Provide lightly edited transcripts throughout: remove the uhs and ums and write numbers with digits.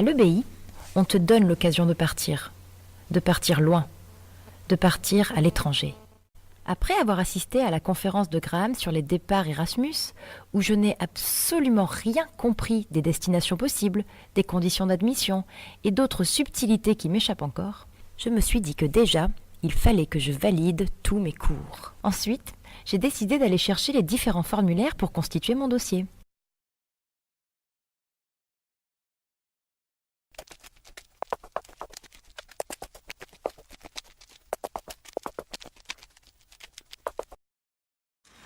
À l'EBI, on te donne l'occasion de partir loin, de partir à l'étranger. Après avoir assisté à la conférence de Graham sur les départs Erasmus, où je n'ai absolument rien compris des destinations possibles, des conditions d'admission et d'autres subtilités qui m'échappent encore, je me suis dit que déjà, il fallait que je valide tous mes cours. Ensuite, j'ai décidé d'aller chercher les différents formulaires pour constituer mon dossier.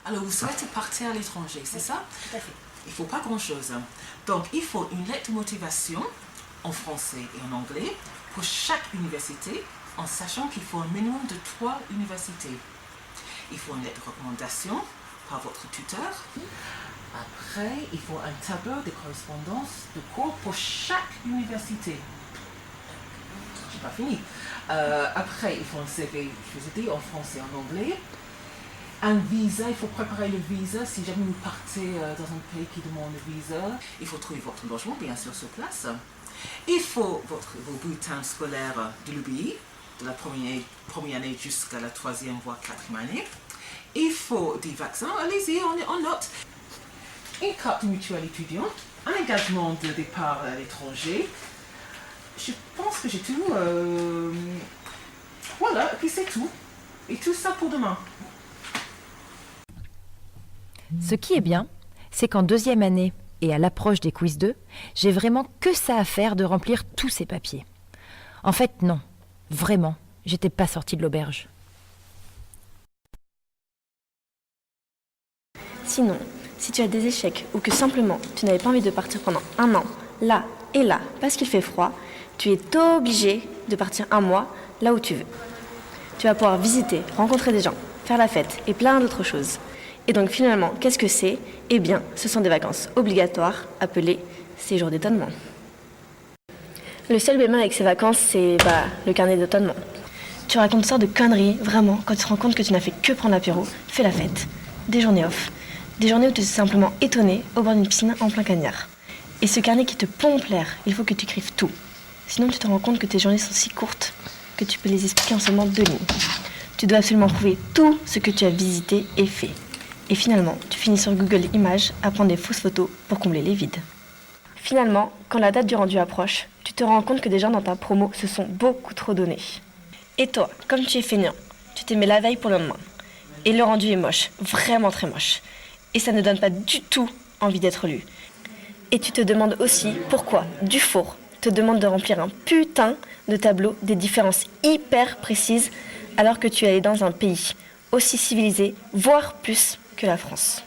Alors, vous souhaitez partir à l'étranger, c'est ça? Tout à fait. Il ne faut pas grand-chose. Donc, il faut une lettre de motivation en français et en anglais pour chaque université, en sachant qu'il faut un minimum de 3 universités. Il faut une lettre de recommandation par votre tuteur. Après, il faut un tableau de correspondance de cours pour chaque université. Je n'ai pas fini. Après, il faut un CV, je vous ai dit, en français et en anglais. Un visa, il faut préparer le visa si jamais vous partez dans un pays qui demande le visa. Il faut trouver votre logement, bien sûr, sur place. Il faut vos bulletins scolaires de l'UBI, de la première année jusqu'à la 3e voire 4e année. Il faut des vaccins, allez-y, on note. Une carte de mutuelle étudiant, un engagement de départ à l'étranger. Je pense que j'ai tout. Voilà, et puis c'est tout. Et tout ça pour demain. Ce qui est bien, c'est qu'en 2e année et à l'approche des quiz 2, j'ai vraiment que ça à faire de remplir tous ces papiers. En fait, non. Vraiment, j'étais pas sortie de l'auberge. Sinon, si tu as des échecs ou que simplement tu n'avais pas envie de partir pendant 1 an, là et là, parce qu'il fait froid, tu es obligé de partir 1 mois là où tu veux. Tu vas pouvoir visiter, rencontrer des gens, faire la fête et plein d'autres choses. Et donc finalement, qu'est-ce que c'est? Eh bien, ce sont des vacances obligatoires appelées séjours d'étonnement. Le seul bémol avec ces vacances, c'est le carnet d'étonnement. Tu racontes toutes sortes de conneries, vraiment, quand tu te rends compte que tu n'as fait que prendre l'apéro, fais la fête. Des journées off. Des journées où tu es simplement étonné au bord d'une piscine en plein cagnard. Et ce carnet qui te pompe l'air, il faut que tu écrives tout. Sinon, tu te rends compte que tes journées sont si courtes que tu peux les expliquer en seulement 2 lignes. Tu dois absolument prouver tout ce que tu as visité et fait. Et finalement, tu finis sur Google Images à prendre des fausses photos pour combler les vides. Finalement, quand la date du rendu approche, tu te rends compte que des gens dans ta promo se sont beaucoup trop donnés. Et toi, comme tu es feignant, tu t'es mis la veille pour le lendemain. Et le rendu est moche, vraiment très moche. Et ça ne donne pas du tout envie d'être lu. Et tu te demandes aussi pourquoi Dufour te demande de remplir un putain de tableau des différences hyper précises alors que tu es allé dans un pays aussi civilisé, voire plus que la France.